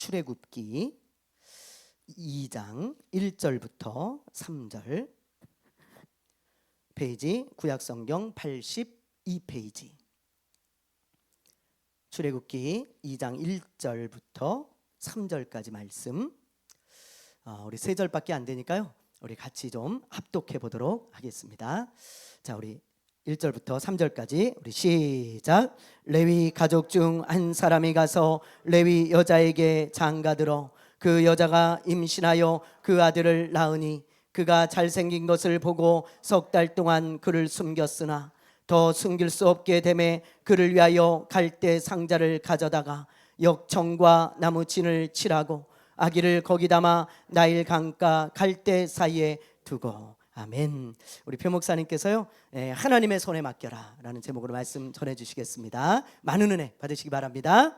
출애굽기 2장 1절부터 3절, 페이지 구약성경 82페이지. 출애굽기 2장 1절부터 3절까지 말씀. 우리 3절밖에 안 되니까요, 우리 같이 좀 합독해 보도록 하겠습니다. 자, 우리 1절부터 3절까지 우리 시작. 레위 가족 중 한 사람이 가서 레위 여자에게 장가들어 그 여자가 임신하여 그 아들을 낳으니 그가 잘생긴 것을 보고 석 달 동안 그를 숨겼으나 더 숨길 수 없게 되매 그를 위하여 갈대 상자를 가져다가 역청과 나무진을 칠하고 아기를 거기 담아 나일 강가 갈대 사이에 두고. 아멘. 우리 표 목사님께서요, 하나님의 손에 맡겨라 라는 제목으로 말씀 전해 주시겠습니다. 많은 은혜 받으시기 바랍니다.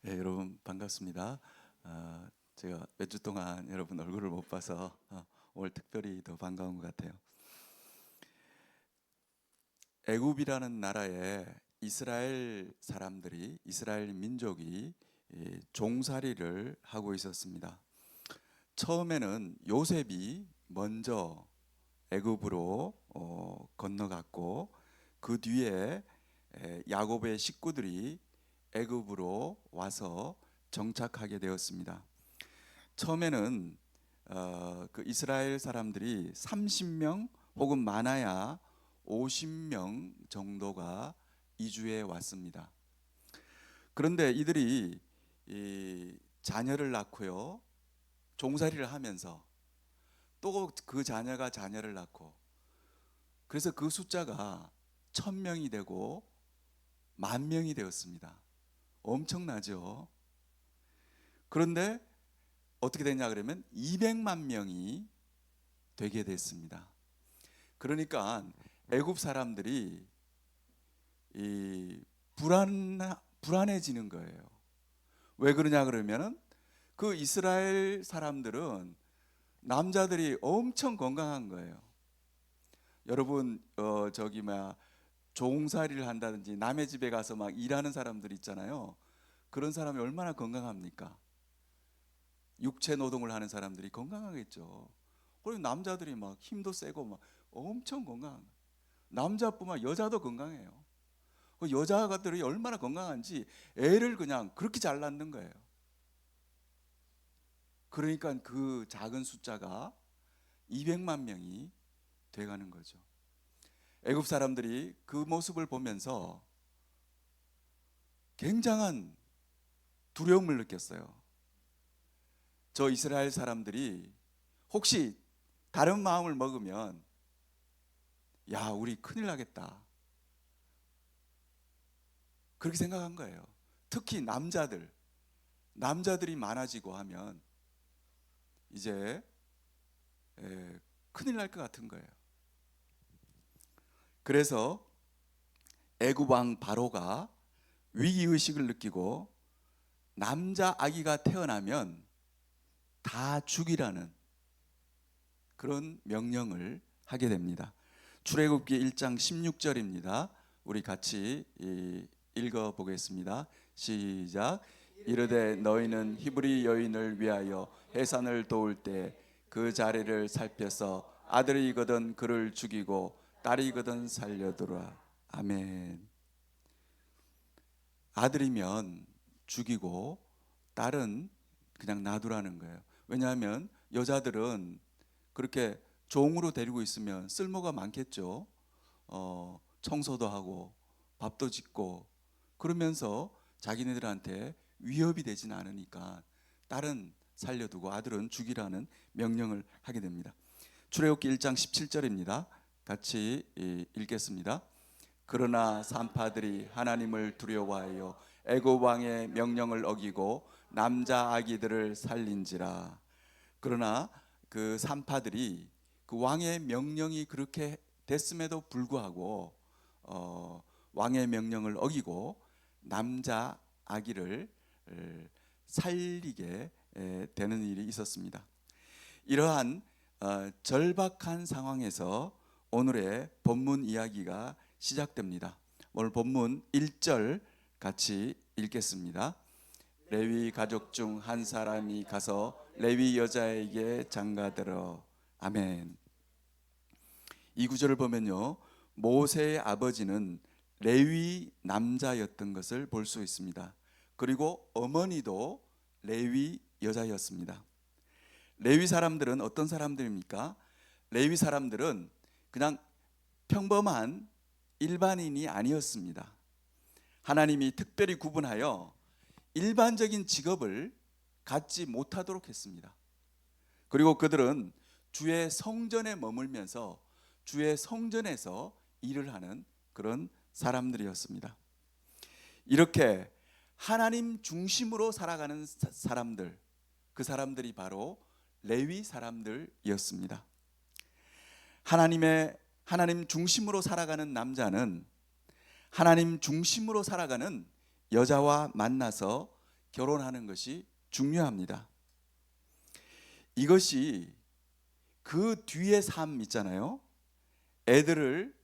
네, 여러분 반갑습니다. 제가 몇 주 동안 여러분 얼굴을 못 봐서 오늘 특별히 더 반가운 것 같아요. 애굽이라는 나라에 이스라엘 사람들이, 이스라엘 민족이 종살이를 하고 있었습니다. 처음에는 요셉이 먼저 애굽으로 건너갔고, 그 뒤에 야곱의 식구들이 애굽으로 와서 정착하게 되었습니다. 처음에는 그 이스라엘 사람들이 30명 혹은 많아야 50명 정도가 이주해 왔습니다. 그런데 이들이 자녀를 낳고요, 종살이를 하면서 또 그 자녀가 자녀를 낳고, 그래서 그 숫자가 1000명이 되고 10,000명이 되었습니다. 엄청나죠? 그런데 어떻게 되냐 그러면 200만 명이 되게 됐습니다. 그러니까 애굽 사람들이 불안해지는 거예요. 왜 그러냐 그러면은 그 이스라엘 사람들은 남자들이 엄청 건강한 거예요. 여러분 종살이를 한다든지 남의 집에 가서 막 일하는 사람들 있잖아요. 그런 사람이 얼마나 건강합니까? 육체 노동을 하는 사람들이 건강하겠죠. 그리고 남자들이 막 힘도 세고 막 엄청 건강한 거예요. 남자뿐만 여자도 건강해요. 그 여자들이 얼마나 건강한지 애를 그냥 그렇게 잘 낳는 거예요. 그러니까 그 작은 숫자가 200만 명이 돼가는 거죠. 애굽 사람들이 그 모습을 보면서 굉장한 두려움을 느꼈어요. 저 이스라엘 사람들이 혹시 다른 마음을 먹으면 야, 우리 큰일 나겠다, 그렇게 생각한 거예요. 특히 남자들이 많아지고 하면 이제 큰일 날 것 같은 거예요. 그래서 애굽 왕 바로가 위기의식을 느끼고 남자 아기가 태어나면 다 죽이라는 그런 명령을 하게 됩니다. 출애굽기 1장 16절입니다. 우리 같이 읽어보겠습니다. 시작. 이르되 너희는 히브리 여인을 위하여 해산을 도울 때 그 자리를 살펴서 아들이거든 그를 죽이고 딸이거든 살려두라. 아멘. 아들이면 죽이고 딸은 그냥 놔두라는 거예요. 왜냐하면 여자들은 그렇게 종으로 데리고 있으면 쓸모가 많겠죠. 청소도 하고 밥도 짓고 그러면서 자기네들한테 위협이 되지는 않으니까 딸은 살려두고 아들은 죽이라는 명령을 하게 됩니다. 출애굽기 1장 17절입니다. 같이 읽겠습니다. 그러나 산파들이 하나님을 두려워하여 애굽 왕의 명령을 어기고 남자 아기들을 살린지라. 그러나 그 산파들이 그 왕의 명령이 그렇게 됐음에도 불구하고 왕의 명령을 어기고 남자 아기를 살리게 되는 일이 있었습니다. 이러한 절박한 상황에서 오늘의 본문 이야기가 시작됩니다. 오늘 본문 1절 같이 읽겠습니다. 레위 가족 중 한 사람이 가서 레위 여자에게 장가들어. 아멘. 이 구절을 보면요, 모세의 아버지는 레위 남자였던 것을 볼 수 있습니다. 그리고 어머니도 레위 여자였습니다. 레위 사람들은 어떤 사람들입니까? 레위 사람들은 그냥 평범한 일반인이 아니었습니다. 하나님이 특별히 구분하여 일반적인 직업을 갖지 못하도록 했습니다. 그리고 그들은 주의 성전에 머물면서 주의 성전에서 일을 하는 그런 사람들이었습니다. 이렇게 하나님 중심으로 살아가는 사람들, 그 사람들이 바로 레위 사람들이었습니다. 하나님 중심으로 살아가는 남자는 하나님 중심으로 살아가는 여자와 만나서 결혼하는 것이 중요합니다. 이것이 그 뒤의 삶 있잖아요. 애들을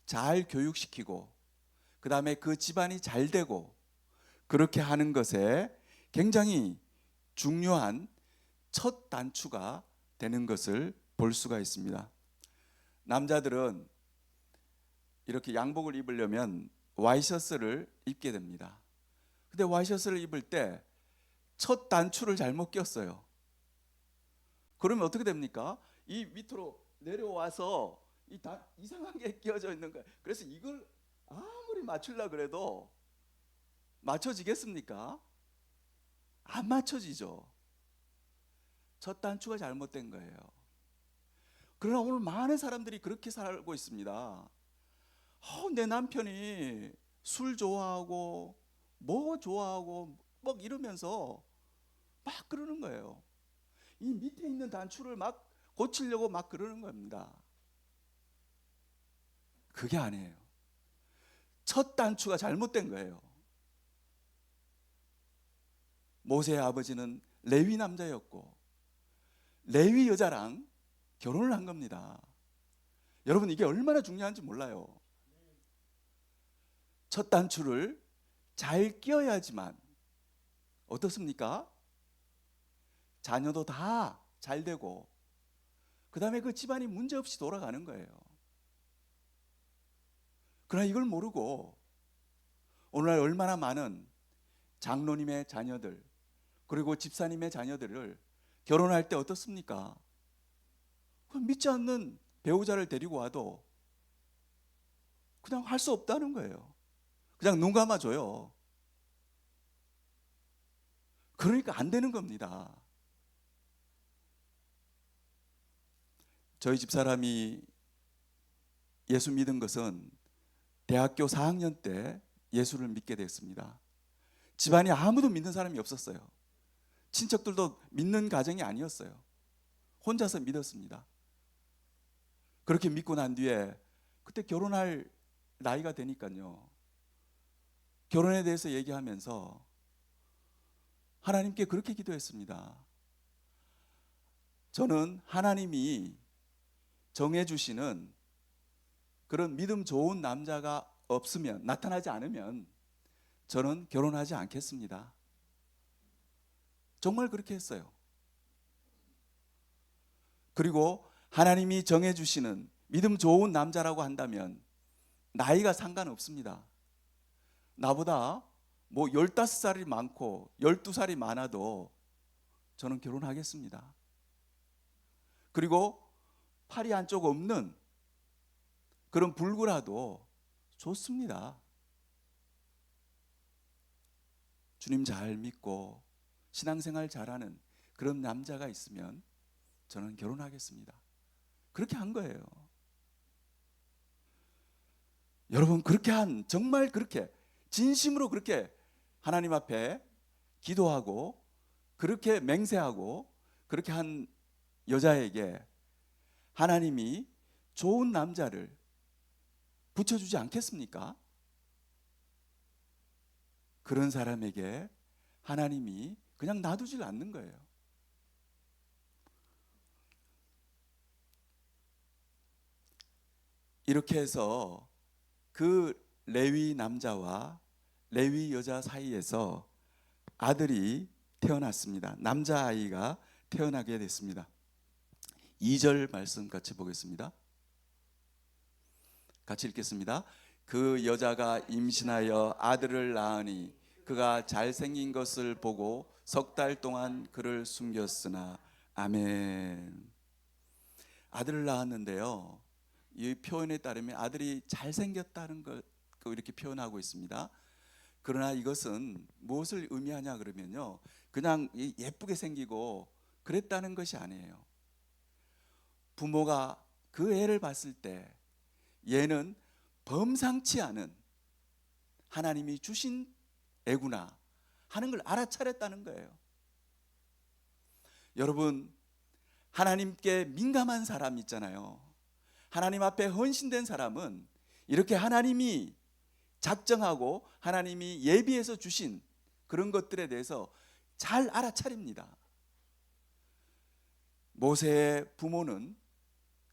잘 교육시키고 그 다음에 그 집안이 잘 되고 그렇게 하는 것에 굉장히 중요한 첫 단추가 되는 것을 볼 수가 있습니다. 남자들은 이렇게 양복을 입으려면 와이셔츠를 입게 됩니다. 근데 와이셔츠를 입을 때 첫 단추를 잘못 꼈어요. 그러면 어떻게 됩니까? 이 밑으로 내려와서 이상하게 끼워져 있는 거예요. 그래서 이걸 아무리 맞추려고 그래도 맞춰지겠습니까? 안 맞춰지죠. 첫 단추가 잘못된 거예요. 그러나 오늘 많은 사람들이 그렇게 살고 있습니다. 내 남편이 술 좋아하고 뭐 좋아하고 막 이러면서 막 그러는 거예요. 이 밑에 있는 단추를 막 고치려고 막 그러는 겁니다. 그게 아니에요. 첫 단추가 잘못된 거예요. 모세의 아버지는 레위 남자였고 레위 여자랑 결혼을 한 겁니다. 여러분, 이게 얼마나 중요한지 몰라요. 첫 단추를 잘 끼워야지만 어떻습니까? 자녀도 다 잘 되고 그 다음에 그 집안이 문제없이 돌아가는 거예요. 그러나 이걸 모르고 오늘날 얼마나 많은 장로님의 자녀들 그리고 집사님의 자녀들을 결혼할 때 어떻습니까? 믿지 않는 배우자를 데리고 와도 그냥 할 수 없다는 거예요. 그냥 눈 감아줘요. 그러니까 안 되는 겁니다. 저희 집사람이 예수 믿은 것은 대학교 4학년 때 예수를 믿게 됐습니다. 집안이 아무도 믿는 사람이 없었어요. 친척들도 믿는 가정이 아니었어요. 혼자서 믿었습니다. 그렇게 믿고 난 뒤에 그때 결혼할 나이가 되니까요, 결혼에 대해서 얘기하면서 하나님께 그렇게 기도했습니다. 저는 하나님이 정해주시는 그런 믿음 좋은 남자가 없으면, 나타나지 않으면 저는 결혼하지 않겠습니다. 정말 그렇게 했어요. 그리고 하나님이 정해주시는 믿음 좋은 남자라고 한다면 나이가 상관없습니다. 나보다 뭐 15살이 많고 12살이 많아도 저는 결혼하겠습니다. 그리고 팔이 한쪽 없는 그런 불구라도 좋습니다. 주님 잘 믿고 신앙생활 잘하는 그런 남자가 있으면 저는 결혼하겠습니다. 그렇게 한 거예요. 여러분, 정말 그렇게 진심으로 그렇게 하나님 앞에 기도하고 그렇게 맹세하고 그렇게 한 여자에게 하나님이 좋은 남자를 붙여주지 않겠습니까? 그런 사람에게 하나님이 그냥 놔두질 않는 거예요. 이렇게 해서 그 레위 남자와 레위 여자 사이에서 아들이 태어났습니다. 남자아이가 태어나게 됐습니다. 2절 말씀 같이 보겠습니다. 같이 읽겠습니다. 그 여자가 임신하여 아들을 낳으니 그가 잘생긴 것을 보고 석 달 동안 그를 숨겼으나. 아멘. 아들을 낳았는데요, 이 표현에 따르면 아들이 잘생겼다는 걸 이렇게 표현하고 있습니다. 그러나 이것은 무엇을 의미하냐 그러면요, 그냥 예쁘게 생기고 그랬다는 것이 아니에요. 부모가 그 애를 봤을 때 얘는 범상치 않은 하나님이 주신 애구나 하는 걸 알아차렸다는 거예요. 여러분, 하나님께 민감한 사람 있잖아요. 하나님 앞에 헌신된 사람은 이렇게 하나님이 작정하고 하나님이 예비해서 주신 그런 것들에 대해서 잘 알아차립니다. 모세의 부모는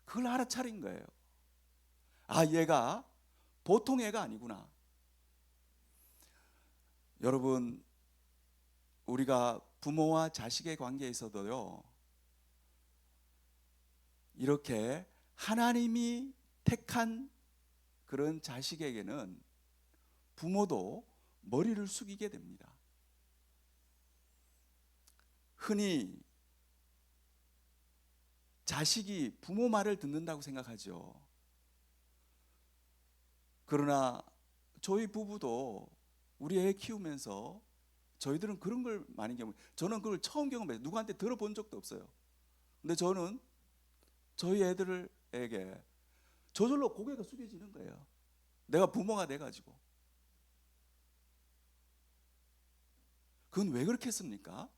그걸 알아차린 거예요. 아, 얘가 보통 애가 아니구나. 여러분, 우리가 부모와 자식의 관계에서도요, 이렇게 하나님이 택한 그런 자식에게는 부모도 머리를 숙이게 됩니다. 흔히 자식이 부모 말을 듣는다고 생각하죠. 그러나 저희 부부도 우리 애 키우면서 저희들은 그런 걸 많이 저는 그걸 처음 경험해요. 누구한테 들어본 적도 없어요. 근데 저는 저희 애들에게 저절로 고개가 숙여지는 거예요. 내가 부모가 돼가지고. 그건 왜 그렇게 했습니까?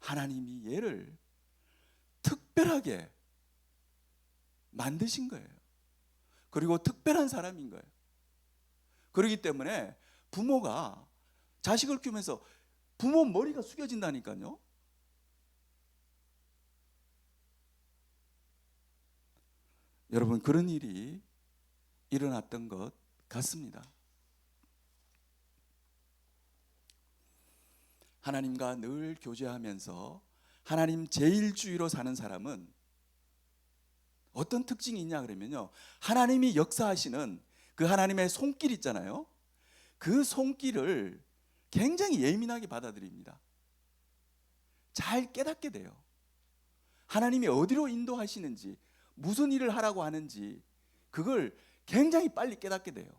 하나님이 얘를 특별하게 만드신 거예요. 그리고 특별한 사람인 거예요. 그렇기 때문에 부모가 자식을 키우면서 부모 머리가 숙여진다니까요. 여러분, 그런 일이 일어났던 것 같습니다. 하나님과 늘 교제하면서 하나님 제일주의로 사는 사람은 어떤 특징이 있냐 그러면요, 하나님이 역사하시는 그 하나님의 손길 있잖아요. 그 손길을 굉장히 예민하게 받아들입니다. 잘 깨닫게 돼요. 하나님이 어디로 인도하시는지, 무슨 일을 하라고 하는지 그걸 굉장히 빨리 깨닫게 돼요.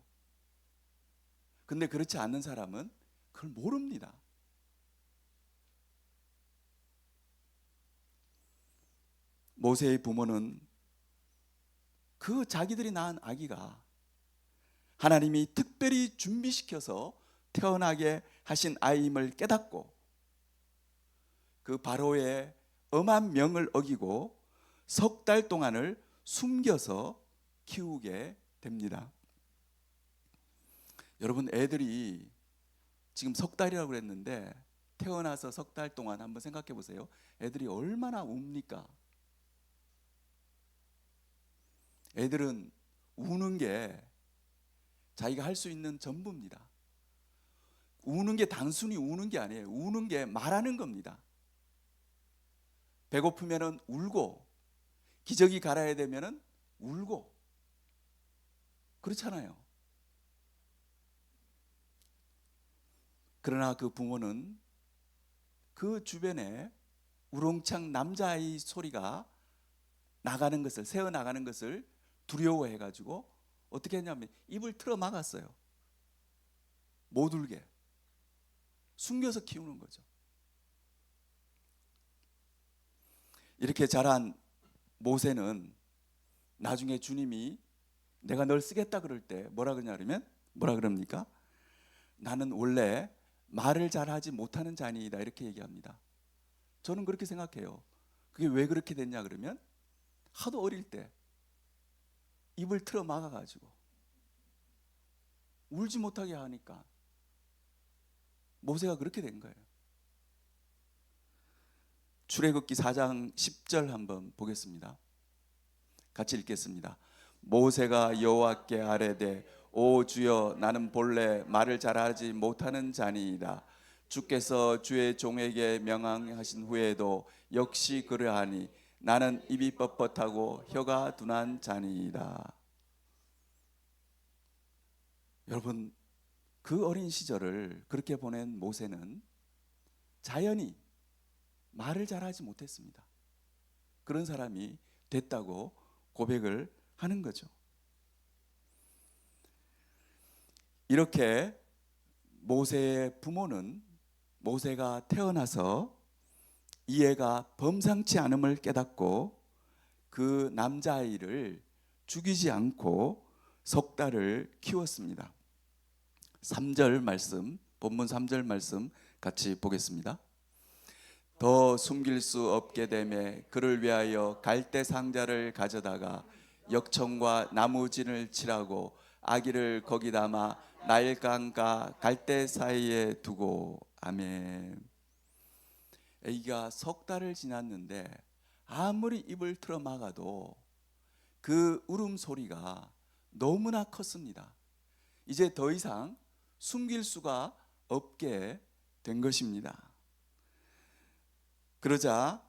근데 그렇지 않는 사람은 그걸 모릅니다. 모세의 부모는 그 자기들이 낳은 아기가 하나님이 특별히 준비시켜서 태어나게 하신 아이임을 깨닫고 그 바로의 엄한 명을 어기고 석 달 동안을 숨겨서 키우게 됩니다. 여러분, 애들이 지금 석 달이라고 그랬는데 태어나서 석 달 동안 한번 생각해 보세요. 애들이 얼마나 웁니까? 애들은 우는 게 자기가 할 수 있는 전부입니다. 우는 게 단순히 우는 게 아니에요. 우는 게 말하는 겁니다. 배고프면은 울고, 기저귀 갈아야 되면은 울고, 그렇잖아요. 그러나 그 부모는 그 주변에 우렁창 남자아이 소리가 나가는 것을, 새어 나가는 것을 두려워해 가지고 어떻게 했냐면 입을 틀어 막았어요. 못 울게 숨겨서 키우는 거죠. 이렇게 자란 모세는 나중에 주님이 내가 널 쓰겠다 그럴 때 뭐라 그러냐면 뭐라 그럽니까? 나는 원래 말을 잘하지 못하는 자니이다, 이렇게 얘기합니다. 저는 그렇게 생각해요. 그게 왜 그렇게 됐냐 그러면 하도 어릴 때 입을 틀어 막아가지고 울지 못하게 하니까 모세가 그렇게 된 거예요. 출애굽기 4장 10절 한번 보겠습니다. 같이 읽겠습니다. 모세가 여호와께 아뢰되 오 주여 나는 본래 말을 잘하지 못하는 자니이다. 주께서 주의 종에게 명령하신 후에도 역시 그러하니 나는 입이 뻣뻣하고 혀가 둔한 자니이다. 여러분, 그 어린 시절을 그렇게 보낸 모세는 자연히 말을 잘하지 못했습니다. 그런 사람이 됐다고 고백을 하는 거죠. 이렇게 모세의 부모는 모세가 태어나서 이해가 범상치 않음을 깨닫고 그 남자아이를 죽이지 않고 석 달을 키웠습니다. 3절 말씀, 본문 3절 말씀 같이 보겠습니다. 더 숨길 수 없게 되매 그를 위하여 갈대 상자를 가져다가 역청과 나무진을 칠하고 아기를 거기 담아 나일강과 갈대 사이에 두고. 아멘. 아기가 석 달을 지났는데 아무리 입을 틀어 막아도 그 울음소리가 너무나 컸습니다. 이제 더 이상 숨길 수가 없게 된 것입니다. 그러자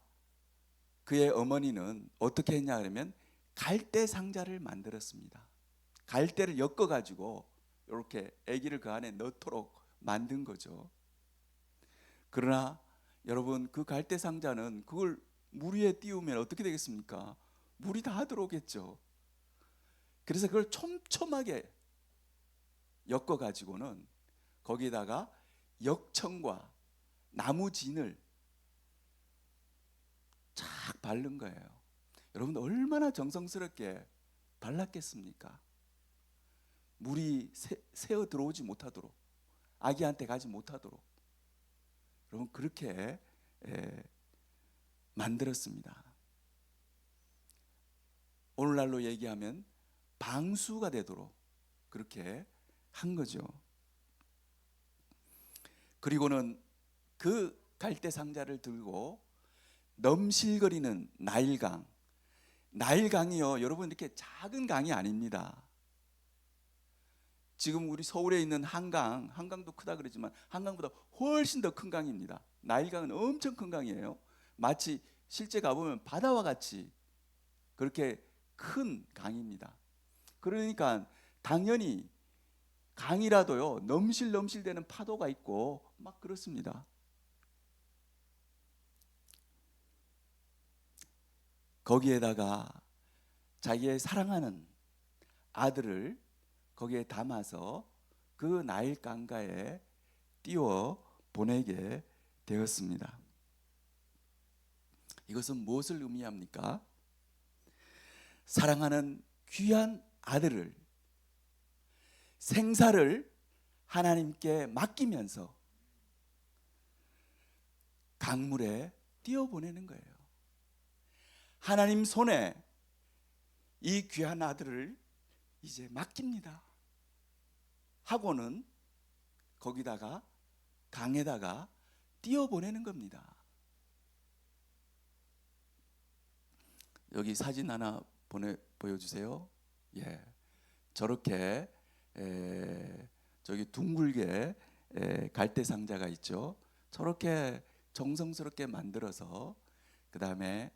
그의 어머니는 어떻게 했냐 하면 갈대 상자를 만들었습니다. 갈대를 엮어 가지고 이렇게 아기를 그 안에 넣도록 만든 거죠. 그러나 여러분, 그 갈대 상자는 그걸 물 위에 띄우면 어떻게 되겠습니까? 물이 다 들어오겠죠. 그래서 그걸 촘촘하게 엮어 가지고는 거기다가 역청과 나무진을 착 바른 거예요. 여러분, 얼마나 정성스럽게 발랐겠습니까? 물이 새어 들어오지 못하도록, 아기한테 가지 못하도록 여러분 그렇게 만들었습니다. 오늘날로 얘기하면 방수가 되도록 그렇게 한 거죠. 그리고는 그 갈대 상자를 들고 넘실거리는 나일강. 나일강이요, 여러분 이렇게 작은 강이 아닙니다. 지금 우리 서울에 있는 한강도 크다 그러지만 한강보다 훨씬 더 큰 강입니다. 나일강은 엄청 큰 강이에요. 마치 실제 가보면 바다와 같이 그렇게 큰 강입니다. 그러니까 당연히 강이라도요 넘실넘실대는 파도가 있고 막 그렇습니다. 거기에다가 자기의 사랑하는 아들을 거기에 담아서 그 나일 강가에 띄워 보내게 되었습니다. 이것은 무엇을 의미합니까? 사랑하는 귀한 아들을, 생사를 하나님께 맡기면서 강물에 띄워 보내는 거예요. 하나님 손에 이 귀한 아들을 이제 맡깁니다 하고는 거기다가 강에다가 띄워 보내는 겁니다. 여기 사진 하나 보여주세요. 예, 저렇게 저기 둥글게 갈대 상자가 있죠. 저렇게 정성스럽게 만들어서 그 다음에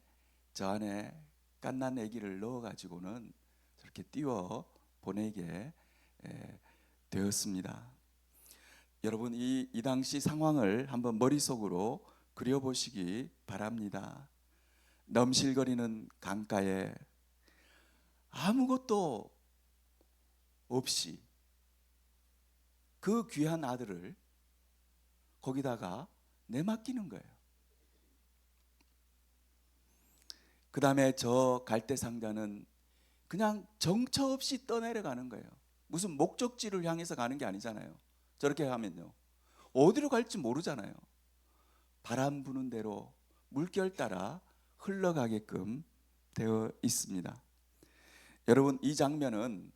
저 안에 갓난 아기를 넣어 가지고는 저렇게 띄워 보내게 되었습니다. 여러분, 이 당시 상황을 한번 머릿속으로 그려보시기 바랍니다. 넘실거리는 강가에 아무것도 없이 그 귀한 아들을 거기다가 내맡기는 거예요. 그 다음에 저 갈대 상자는 그냥 정처 없이 떠내려가는 거예요. 무슨 목적지를 향해서 가는 게 아니잖아요. 저렇게 하면요 어디로 갈지 모르잖아요. 바람 부는 대로 물결 따라 흘러가게끔 되어 있습니다. 여러분, 이 장면은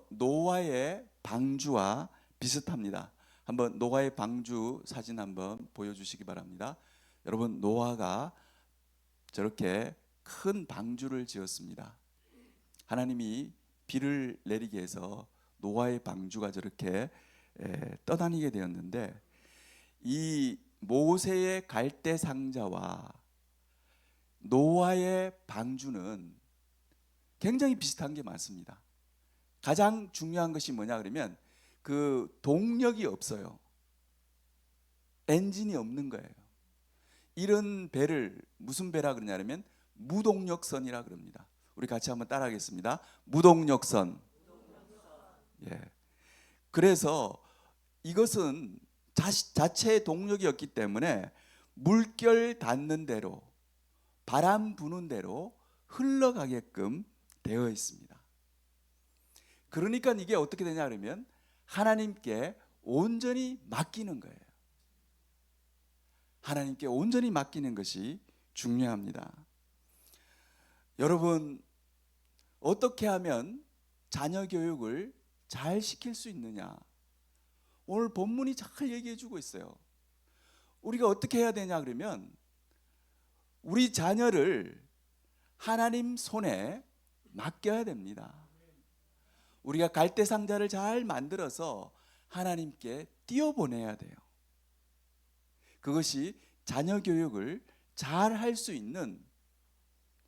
노아의 방주와 비슷합니다. 한번 노아의 방주 사진 한번 보여주시기 바랍니다. 여러분, 노아가 저렇게 큰 방주를 지었습니다. 하나님이 비를 내리게 해서 노아의 방주가 저렇게 떠다니게 되었는데, 이 모세의 갈대 상자와 노아의 방주는 굉장히 비슷한 게 많습니다. 가장 중요한 것이 뭐냐 그러면 그 동력이 없어요. 엔진이 없는 거예요. 이런 배를 무슨 배라 그러냐면 무동력선이라 그럽니다. 우리 같이 한번 따라하겠습니다. 무동력선. 예. 그래서 이것은 자체의 동력이 없기 때문에 물결 닿는 대로, 바람 부는 대로 흘러가게끔 되어 있습니다. 그러니까 이게 어떻게 되냐 그러면 하나님께 온전히 맡기는 거예요. 하나님께 온전히 맡기는 것이 중요합니다. 여러분, 어떻게 하면 자녀 교육을 잘 시킬 수 있느냐? 오늘 본문이 잘 얘기해 주고 있어요. 우리가 어떻게 해야 되냐 그러면 우리 자녀를 하나님 손에 맡겨야 됩니다. 우리가 갈대 상자를 잘 만들어서 하나님께 띄워보내야 돼요. 그것이 자녀 교육을 잘 할 수 있는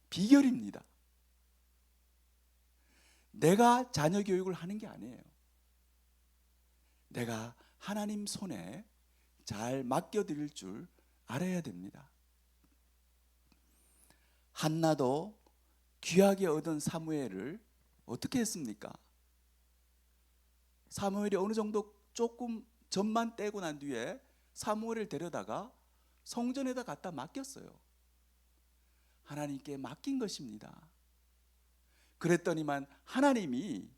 비결입니다. 내가 자녀 교육을 하는 게 아니에요. 내가 하나님 손에 잘 맡겨드릴 줄 알아야 됩니다. 한나도 귀하게 얻은 사무엘을 어떻게 했습니까? 사무엘이 어느 정도 조금 전만 떼고 난 뒤에 사무엘을 데려다가 성전에다 갖다 맡겼어요. 하나님께 맡긴 것입니다. 그랬더니만 하나님이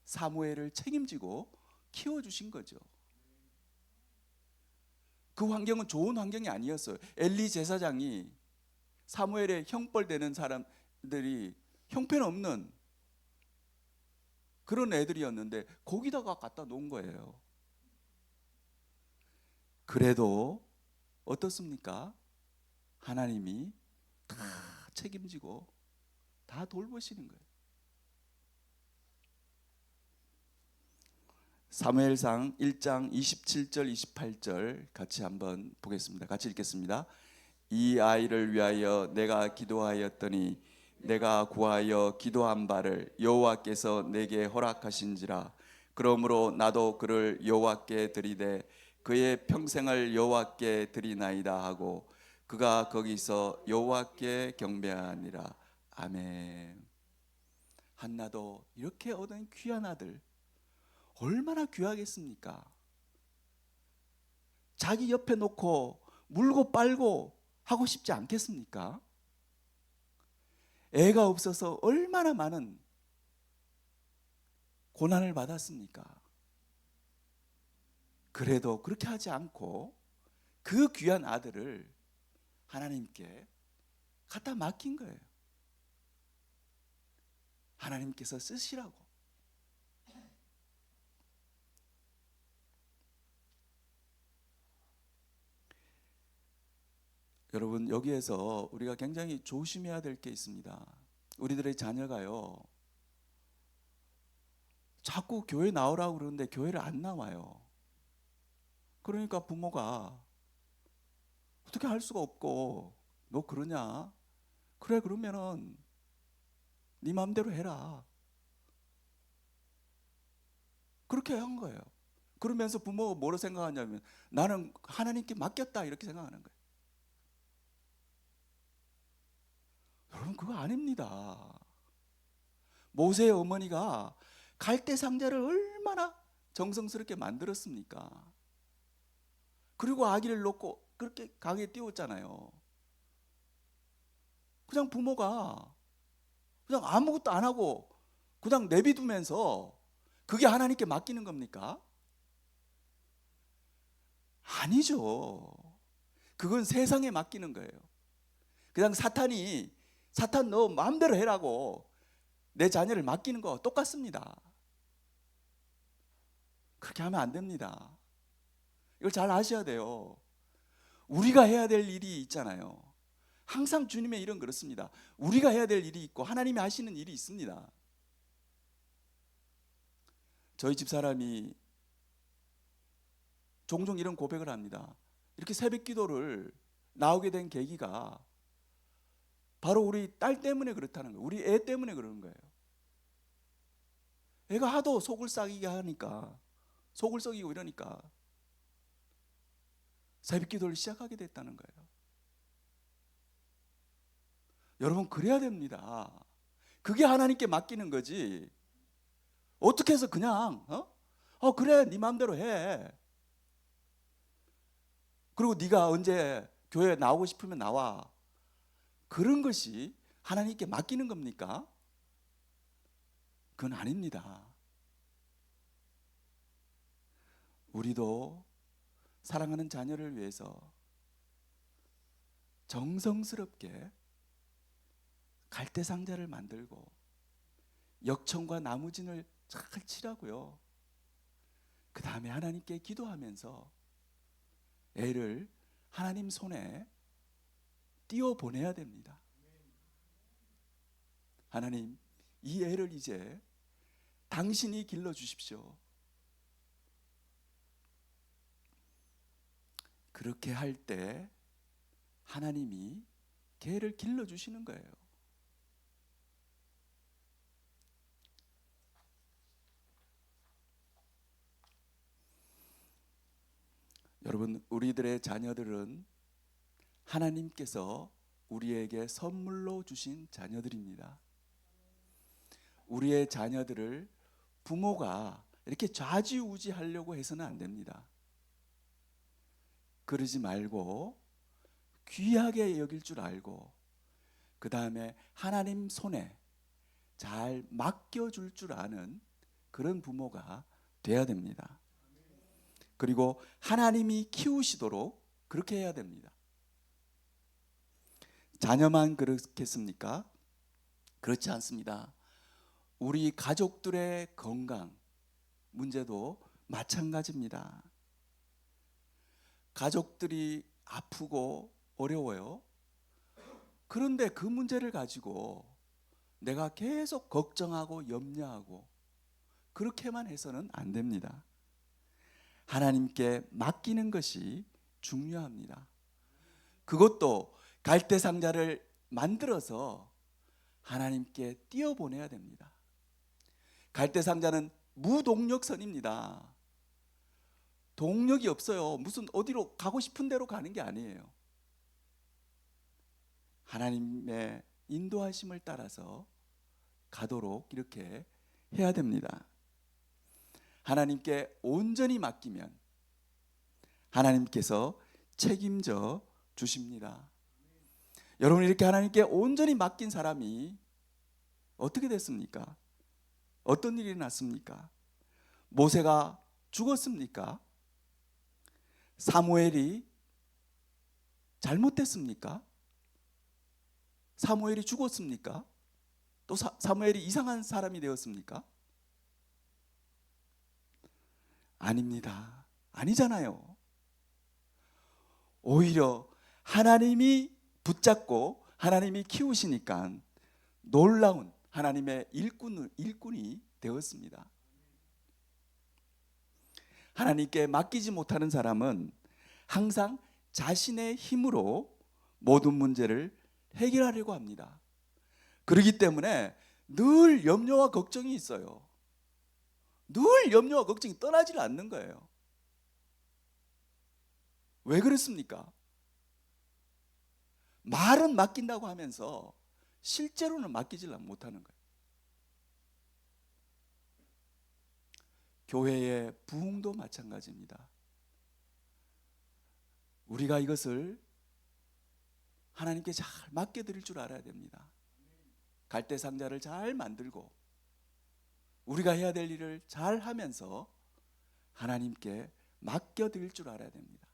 사무엘을 책임지고 키워주신 거죠. 그 환경은 좋은 환경이 아니었어요. 엘리 제사장이 사무엘의 형벌되는 사람들이 형편없는 그런 애들이었는데 거기다가 갖다 놓은 거예요. 그래도 어떻습니까? 하나님이 다 책임지고 다 돌보시는 거예요. 사무엘상 1장 27절 28절 같이 한번 보겠습니다. 같이 읽겠습니다. 이 아이를 위하여 내가 기도하였더니 내가 구하여 기도한 바를 여호와께서 내게 허락하신지라. 그러므로 나도 그를 여호와께 드리되 그의 평생을 여호와께 드리나이다 하고 그가 거기서 여호와께 경배하니라. 아멘. 한나도 이렇게 얻은 귀한 아들 얼마나 귀하겠습니까? 자기 옆에 놓고 물고 빨고 하고 싶지 않겠습니까? 애가 없어서 얼마나 많은 고난을 받았습니까? 그래도 그렇게 하지 않고 그 귀한 아들을 하나님께 갖다 맡긴 거예요. 하나님께서 쓰시라고. 여러분, 여기에서 우리가 굉장히 조심해야 될 게 있습니다. 우리들의 자녀가요, 자꾸 교회 나오라고 그러는데 교회를 안 나와요. 그러니까 부모가 어떻게 할 수가 없고, 너 그러냐? 그래, 그러면은 네 마음대로 해라. 그렇게 한 거예요. 그러면서 부모가 뭐로 생각하냐면 나는 하나님께 맡겼다 이렇게 생각하는 거예요. 여러분, 그거 아닙니다. 모세의 어머니가 갈대 상자를 얼마나 정성스럽게 만들었습니까? 그리고 아기를 놓고 그렇게 강에 띄웠잖아요. 그냥 부모가 그냥 아무것도 안 하고 그냥 내비두면서 그게 하나님께 맡기는 겁니까? 아니죠. 그건 세상에 맡기는 거예요. 그냥 사탄 너 마음대로 해라고 내 자녀를 맡기는 거 똑같습니다. 그렇게 하면 안 됩니다. 이걸 잘 아셔야 돼요. 우리가 해야 될 일이 있잖아요. 항상 주님의 일은 그렇습니다. 우리가 해야 될 일이 있고 하나님이 하시는 일이 있습니다. 저희 집사람이 종종 이런 고백을 합니다. 이렇게 새벽 기도를 나오게 된 계기가 바로 우리 딸 때문에 그렇다는 거예요. 우리 애 때문에 그러는 거예요. 애가 하도 속을 썩이게 하니까, 속을 썩이고 이러니까 새벽 기도를 시작하게 됐다는 거예요. 여러분, 그래야 됩니다. 그게 하나님께 맡기는 거지. 어떻게 해서 그냥 그래 네 마음대로 해. 그리고 네가 언제 교회 나오고 싶으면 나와. 그런 것이 하나님께 맡기는 겁니까? 그건 아닙니다. 우리도 사랑하는 자녀를 위해서 정성스럽게 갈대상자를 만들고 역청과 나무진을 잘 치라고요. 그 다음에 하나님께 기도하면서 애를 하나님 손에 띄워 보내야 됩니다. 하나님, 이 애를 이제 당신이 길러 주십시오. 그렇게 할 때 하나님이 걔를 길러 주시는 거예요. 여러분, 우리들의 자녀들은 하나님께서 우리에게 선물로 주신 자녀들입니다. 우리의 자녀들을 부모가 이렇게 좌지우지하려고 해서는 안 됩니다. 그러지 말고 귀하게 여길 줄 알고 그 다음에 하나님 손에 잘 맡겨줄 줄 아는 그런 부모가 돼야 됩니다. 그리고 하나님이 키우시도록 그렇게 해야 됩니다. 자녀만 그렇겠습니까? 그렇지 않습니다. 우리 가족들의 건강 문제도 마찬가지입니다. 가족들이 아프고 어려워요. 그런데 그 문제를 가지고 내가 계속 걱정하고 염려하고 그렇게만 해서는 안 됩니다. 하나님께 맡기는 것이 중요합니다. 그것도 갈대상자를 만들어서 하나님께 띄워보내야 됩니다. 갈대상자는 무동력선입니다. 동력이 없어요. 무슨 어디로 가고 싶은 대로 가는 게 아니에요. 하나님의 인도하심을 따라서 가도록 이렇게 해야 됩니다. 하나님께 온전히 맡기면 하나님께서 책임져 주십니다. 여러분, 이렇게 하나님께 온전히 맡긴 사람이 어떻게 됐습니까? 어떤 일이 났습니까? 모세가 죽었습니까? 사무엘이 잘못됐습니까? 사무엘이 죽었습니까? 또 사무엘이 이상한 사람이 되었습니까? 아닙니다. 아니잖아요. 오히려 하나님이 붙잡고 하나님이 키우시니까 놀라운 하나님의 일꾼이 되었습니다. 하나님께 맡기지 못하는 사람은 항상 자신의 힘으로 모든 문제를 해결하려고 합니다. 그렇기 때문에 늘 염려와 걱정이 있어요. 늘 염려와 걱정이 떠나질 않는 거예요. 왜 그렇습니까? 말은 맡긴다고 하면서 실제로는 맡기질 못하는 거예요. 교회의 부흥도 마찬가지입니다. 우리가 이것을 하나님께 잘 맡겨드릴 줄 알아야 됩니다. 갈대상자를 잘 만들고 우리가 해야 될 일을 잘 하면서 하나님께 맡겨드릴 줄 알아야 됩니다.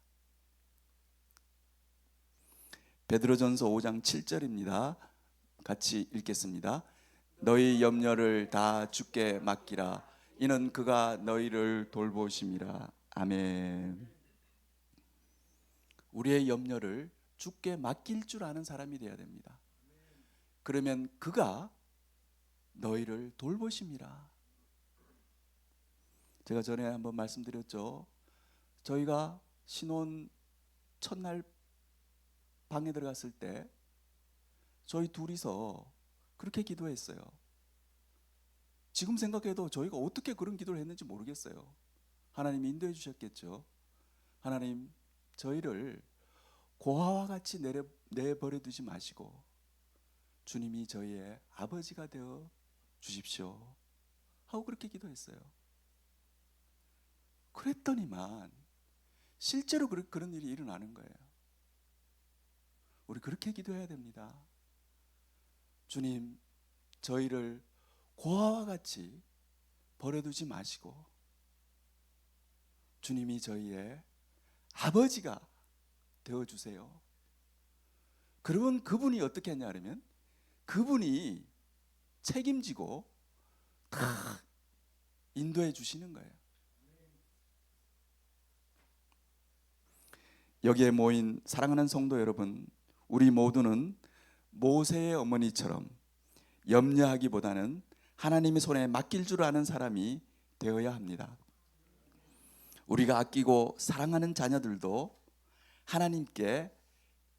베드로전서 5장 7절입니다. 같이 읽겠습니다. 너희 염려를 다 주께 맡기라. 이는 그가 너희를 돌보심이라. 아멘. 우리의 염려를 주께 맡길 줄 아는 사람이 되어야 됩니다. 그러면 그가 너희를 돌보심이라. 제가 전에 한번 말씀드렸죠. 저희가 신혼 첫날 방에 들어갔을 때 저희 둘이서 그렇게 기도했어요. 지금 생각해도 저희가 어떻게 그런 기도를 했는지 모르겠어요. 하나님이 인도해 주셨겠죠. 하나님, 저희를 고아와 같이 내버려 두지 마시고 주님이 저희의 아버지가 되어 주십시오 하고 그렇게 기도했어요. 그랬더니만 실제로 그런 일이 일어나는 거예요. 우리 그렇게 기도해야 됩니다. 주님, 저희를 고아와 같이 버려두지 마시고 주님이 저희의 아버지가 되어주세요. 그러면 그분이 어떻게 했냐 하면 그분이 책임지고 다 인도해 주시는 거예요. 여기에 모인 사랑하는 성도 여러분, 우리 모두는 모세의 어머니처럼 염려하기보다는 하나님의 손에 맡길 줄 아는 사람이 되어야 합니다. 우리가 아끼고 사랑하는 자녀들도 하나님께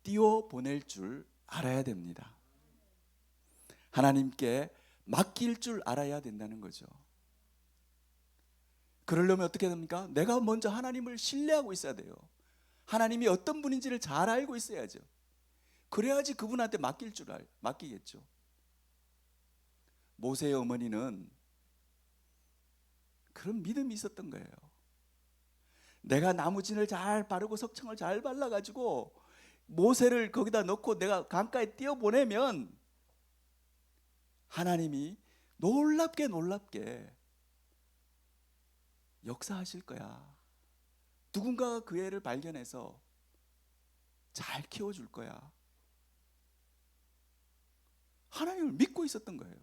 띄워 보낼 줄 알아야 됩니다. 하나님께 맡길 줄 알아야 된다는 거죠. 그러려면 어떻게 됩니까? 내가 먼저 하나님을 신뢰하고 있어야 돼요. 하나님이 어떤 분인지를 잘 알고 있어야죠. 그래야지 그분한테 맡기겠죠. 모세의 어머니는 그런 믿음이 있었던 거예요. 내가 나무진을 잘 바르고 석청을 잘 발라가지고 모세를 거기다 넣고 내가 강가에 띄워보내면 하나님이 놀랍게 역사하실 거야. 누군가가 그 애를 발견해서 잘 키워줄 거야. 하나님을 믿고 있었던 거예요.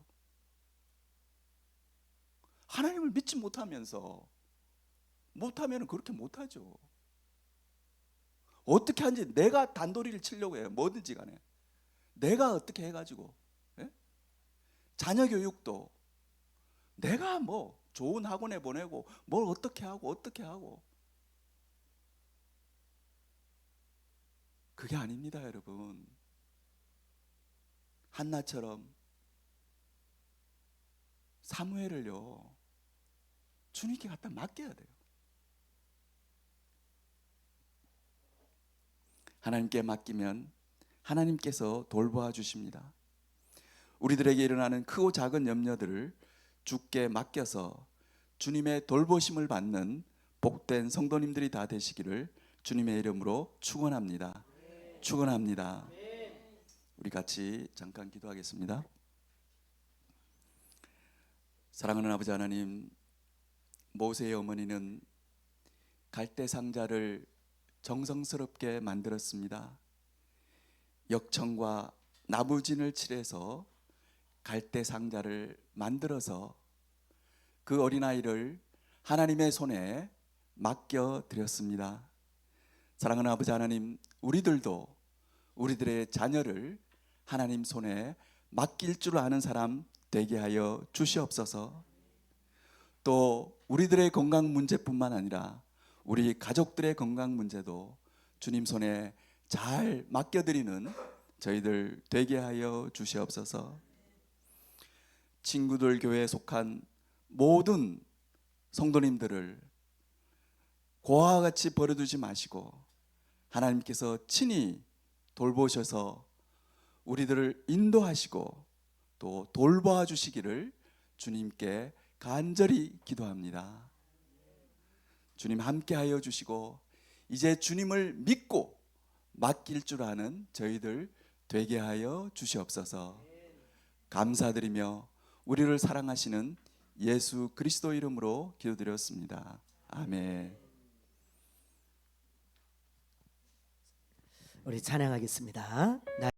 하나님을 믿지 못하면 그렇게 못하죠. 어떻게 하는지 내가 단도리를 치려고 해요. 뭐든지 간에 내가 어떻게 해가지고, 예? 자녀 교육도 내가 뭐 좋은 학원에 보내고 뭘 어떻게 하고 그게 아닙니다, 여러분. 한나처럼 사무엘을요 주님께 갖다 맡겨야 돼요. 하나님께 맡기면 하나님께서 돌보아 주십니다. 우리들에게 일어나는 크고 작은 염려들을 주께 맡겨서 주님의 돌보심을 받는 복된 성도님들이 다 되시기를 주님의 이름으로 축원합니다. 축원합니다. 우리 같이 잠깐 기도하겠습니다. 사랑하는 아버지 하나님, 모세의 어머니는 갈대 상자를 정성스럽게 만들었습니다. 역청과 나무진을 칠해서 갈대 상자를 만들어서 그 어린아이를 하나님의 손에 맡겨 드렸습니다. 사랑하는 아버지 하나님, 우리들도 우리들의 자녀를 하나님 손에 맡길 줄 아는 사람 되게 하여 주시옵소서. 또 우리들의 건강 문제뿐만 아니라 우리 가족들의 건강 문제도 주님 손에 잘 맡겨드리는 저희들 되게 하여 주시옵소서. 친구들 교회에 속한 모든 성도님들을 고아와 같이 버려두지 마시고 하나님께서 친히 돌보셔서 우리들을 인도하시고 또 돌보아 주시기를 주님께 간절히 기도합니다. 주님 함께하여 주시고 이제 주님을 믿고 맡길 줄 아는 저희들 되게 하여 주시옵소서. 감사드리며 우리를 사랑하시는 예수 그리스도 이름으로 기도드렸습니다. 아멘. 우리 찬양하겠습니다.